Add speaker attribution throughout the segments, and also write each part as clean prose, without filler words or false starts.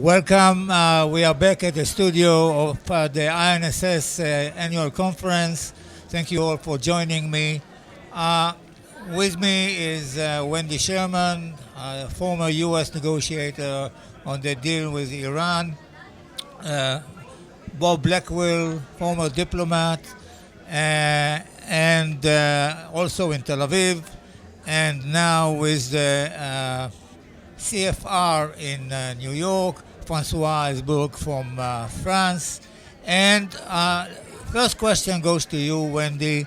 Speaker 1: Welcome. We are back at the studio of the IISS annual conference. Thank you all for joining me. Uh, with me is Wendy Sherman, former U.S. negotiator on the deal with Iran. Uh, Bob Blackwill, former diplomat, and also in Tel Aviv, and now with the CFR in New York, François Heisbourg from France. And first question goes to you, Wendy.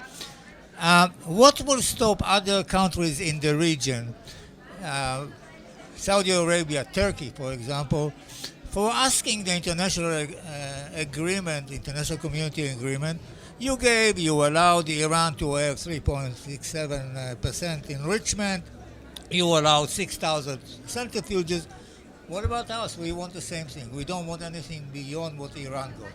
Speaker 1: What will stop other countries in the region, uh, Saudi Arabia, Turkey, for example, for asking the international community agreement? You allowed Iran to have 3.67% enrichment. You allowed 6,000 centrifuges. What about us? We want the same thing. We don't want anything beyond what Iran got.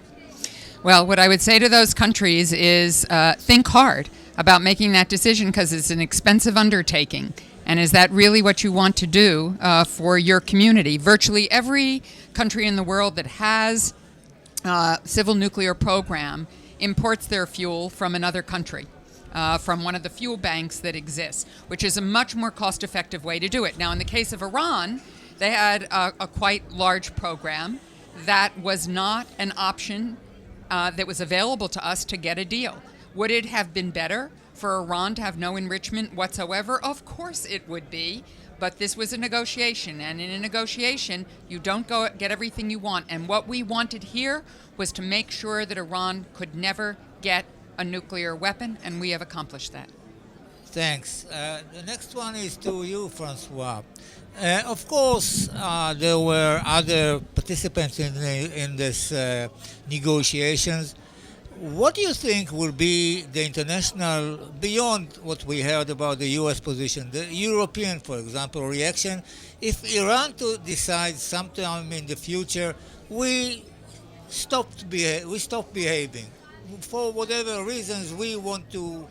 Speaker 2: Well, what I would say to those countries is think hard about making that decision because it's an expensive undertaking. And is that really what you want to do for your community? Virtually every country in the world that has civil nuclear program imports their fuel from another country. From one of the fuel banks that exists, which is a much more cost-effective way to do it. Now, in the case of Iran, they had a quite large program that was not an option that was available to us to get a deal. Would it have been better for Iran to have no enrichment whatsoever? Of course it would be, but this was a negotiation, and in a negotiation, you don't go get everything you want. And what we wanted here was to make sure that Iran could never get a nuclear weapon, and we have accomplished that.
Speaker 1: Thanks. The next one is to you, François. Of course, there were other participants in this negotiations. What do you think will be the international, beyond what we heard about the U.S. position, the European, for example, reaction if Iran to decide sometime in the future we stop behaving? For whatever reasons, we want to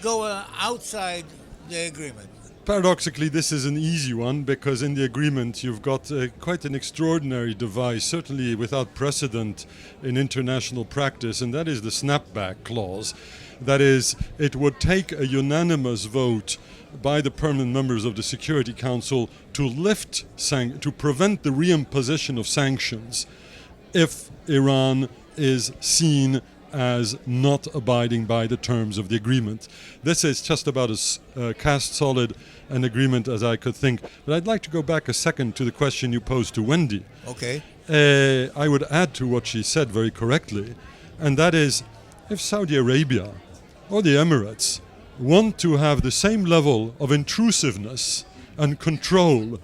Speaker 1: go outside the agreement.
Speaker 3: Paradoxically, this is an easy one because in the agreement you've got quite an extraordinary device, certainly without precedent in international practice, and that is the snapback clause. That is, it would take a unanimous vote by the permanent members of the Security Council to to prevent the reimposition of sanctions if Iran is seen as not abiding by the terms of the agreement. This is just about as cast solid an agreement as I could think. But I'd like to go back a second to the question you posed to Wendy.
Speaker 1: Okay.
Speaker 3: I would add to what she said very correctly, and that is, if Saudi Arabia or the Emirates want to have the same level of intrusiveness and control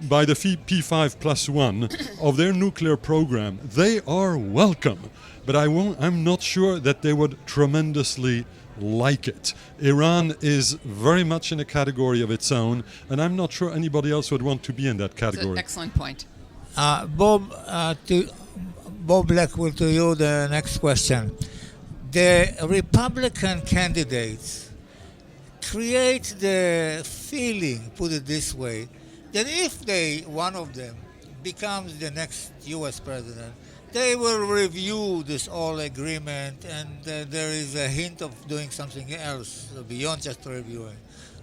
Speaker 3: by the P5+1 of their nuclear program, they are welcome. But I'm not sure that they would tremendously like it. Iran is very much in a category of its own, and I'm not sure anybody else would want to be in that category.
Speaker 2: That's an excellent point.
Speaker 1: Bob Blackwill, to you the next question. The Republican candidates create the feeling, put it this way, that if one of them becomes the next U.S. president, they will review this whole agreement, and there is a hint of doing something else beyond just reviewing.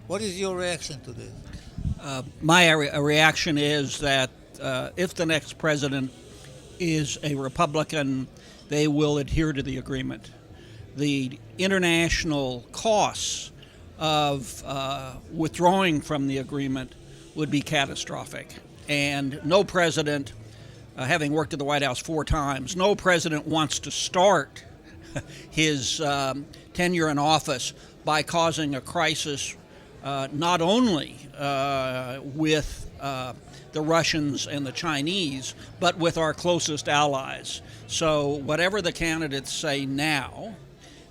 Speaker 1: What is your reaction to this?
Speaker 4: My reaction is that if the next president is a Republican, they will adhere to the agreement. The international costs of withdrawing from the agreement would be catastrophic. And no president, having worked at the White House 4 times, no president wants to start his tenure in office by causing a crisis not only with the Russians and the Chinese, but with our closest allies. So whatever the candidates say now,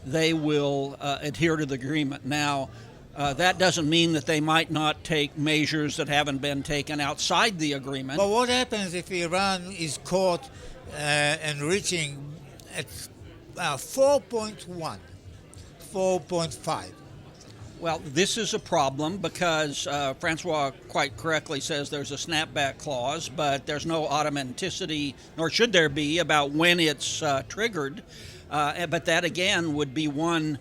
Speaker 4: they will adhere to the agreement. Now, that doesn't mean that they might not take measures that haven't been taken outside the agreement.
Speaker 1: But what happens if Iran is caught enriching at 4.1, 4.5?
Speaker 4: Well, this is a problem because François quite correctly says there's a snapback clause, but there's no automaticity, nor should there be, about when it's triggered. But that, again, would be one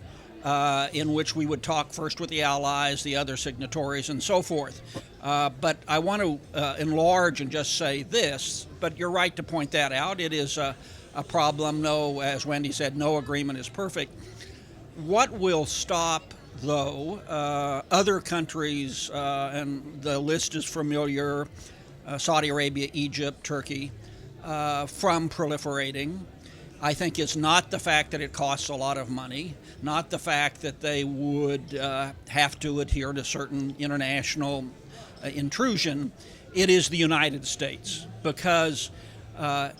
Speaker 4: in which we would talk first with the allies, the other signatories, and so forth. But I want to enlarge and just say this, but you're right to point that out. It is a problem. No, as Wendy said, no agreement is perfect. What will stop, though, other countries, and the list is familiar, Saudi Arabia, Egypt, Turkey, from proliferating, I think it's not the fact that it costs a lot of money, not the fact that they would have to adhere to certain international intrusion. It is the United States, because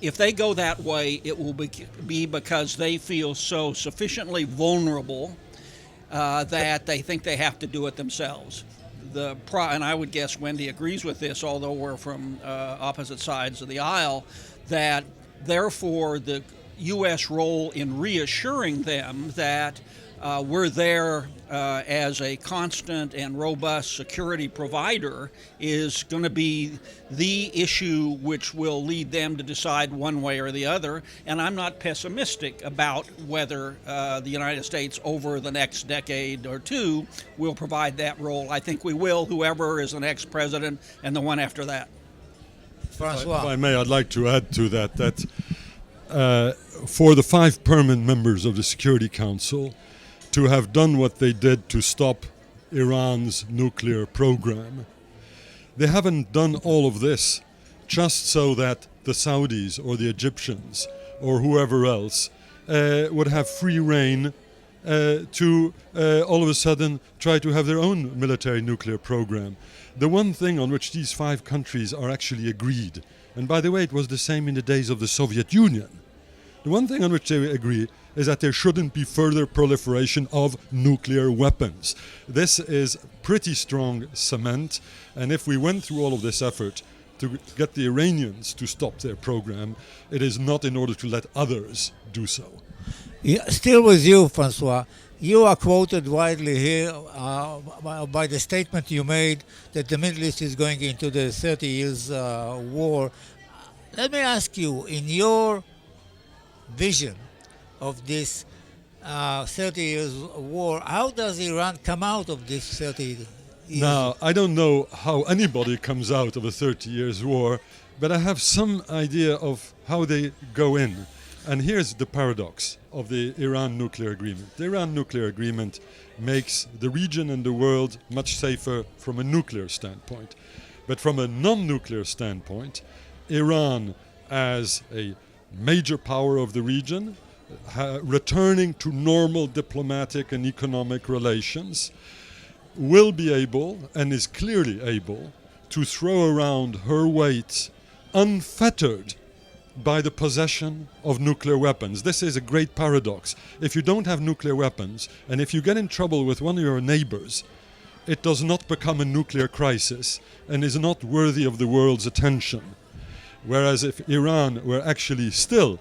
Speaker 4: if they go that way, it will be because they feel so sufficiently vulnerable that they think they have to do it themselves. And I would guess Wendy agrees with this, although we're from opposite sides of the aisle, that therefore the U.S. role in reassuring them that we're there as a constant and robust security provider is going to be the issue which will lead them to decide one way or the other. And I'm not pessimistic about whether the United States over the next decade or two will provide that role. I think we will, whoever is the next president and the one after that.
Speaker 1: François.
Speaker 3: If I may, I'd like to add to that for the 5 permanent members of the Security Council to have done what they did to stop Iran's nuclear program, they haven't done all of this just so that the Saudis or the Egyptians or whoever else would have free rein to all of a sudden try to have their own military nuclear program. The one thing on which these 5 countries are actually agreed, and by the way, it was the same in the days of the Soviet Union, the one thing on which they agree is that there shouldn't be further proliferation of nuclear weapons. This is pretty strong cement, and if we went through all of this effort to get the Iranians to stop their program, it is not in order to let others do so.
Speaker 1: Yeah, still with you, François. You are quoted widely here by the statement you made that the Middle East is going into the 30 years war. Let me ask you, in your vision of this 30 years war, how does Iran come out of this 30 years?
Speaker 3: Now, I don't know how anybody comes out of a 30 years war, but I have some idea of how they go in. And here's the paradox of the Iran nuclear agreement. The Iran nuclear agreement makes the region and the world much safer from a nuclear standpoint. But from a non-nuclear standpoint, Iran, as a major power of the region, returning to normal diplomatic and economic relations, will be able, and is clearly able, to throw around her weight unfettered by the possession of nuclear weapons. This is a great paradox. If you don't have nuclear weapons, and if you get in trouble with one of your neighbors, it does not become a nuclear crisis and is not worthy of the world's attention. Whereas if Iran were actually still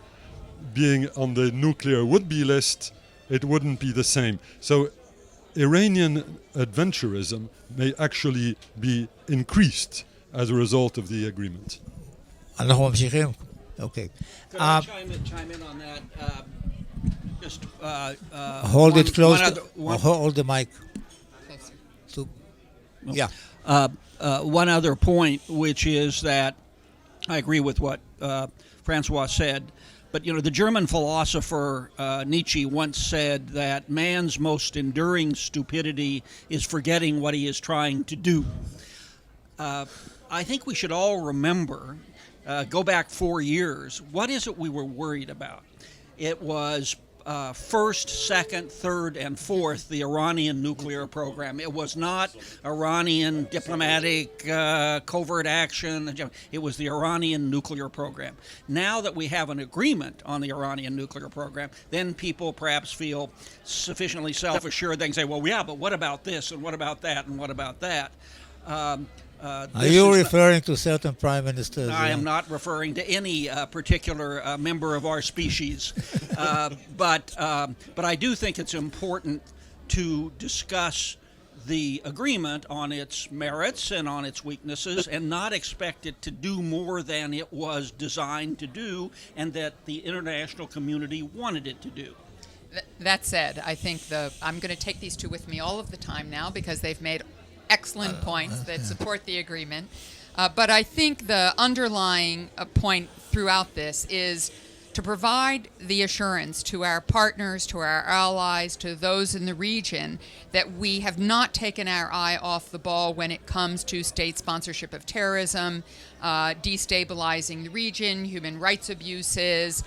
Speaker 3: being on the nuclear would-be list, it wouldn't be the same. So Iranian adventurism may actually be increased as a result of the agreement.
Speaker 1: אנחנו ממשיכים. Okay.
Speaker 4: Could I chime in on that? Just
Speaker 1: Hold it close. Hold the mic. Yeah.
Speaker 4: One other point, which is that I agree with what François said, but the German philosopher Nietzsche once said that man's most enduring stupidity is forgetting what he is trying to do. I think we should all remember, go back 4 years, what is it we were worried about? It was first, second, third, and fourth, the Iranian nuclear program. It was not Iranian diplomatic covert action. It was the Iranian nuclear program. Now that we have an agreement on the Iranian nuclear program, then people perhaps feel sufficiently self-assured they can say, well, yeah, but what about this, and what about that, and what about that?
Speaker 1: Are you referring to certain prime ministers?
Speaker 4: I am not referring to any particular member of our species, but I do think it's important to discuss the agreement on its merits and on its weaknesses and not expect it to do more than it was designed to do and that the international community wanted it to do.
Speaker 2: That said, I think I'm going to take these two with me all of the time now because they've made excellent points that support the agreement. But I think the underlying point throughout this is to provide the assurance to our partners, to our allies, to those in the region that we have not taken our eye off the ball when it comes to state sponsorship of terrorism, destabilizing the region, human rights abuses,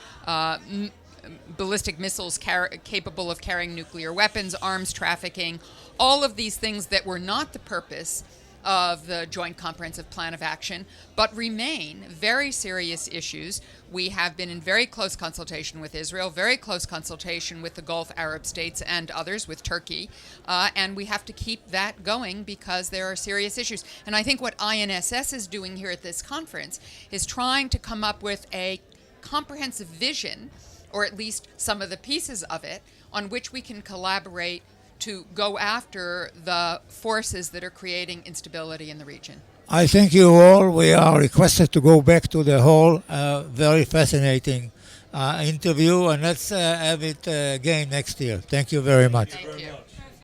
Speaker 2: ballistic missiles capable of carrying nuclear weapons, arms trafficking, all of these things that were not the purpose of the Joint Comprehensive Plan of Action, but remain very serious issues. We have been in very close consultation with Israel, very close consultation with the Gulf Arab states and others, with Turkey, and we have to keep that going because there are serious issues. And I think what IISS is doing here at this conference is trying to come up with a comprehensive vision, or at least some of the pieces of it, on which we can collaborate to go after the forces that are creating instability in the region.
Speaker 1: I thank you all. We are requested to go back to the whole very fascinating interview, and let's have it again next year. Thank you very much.
Speaker 2: Thank you.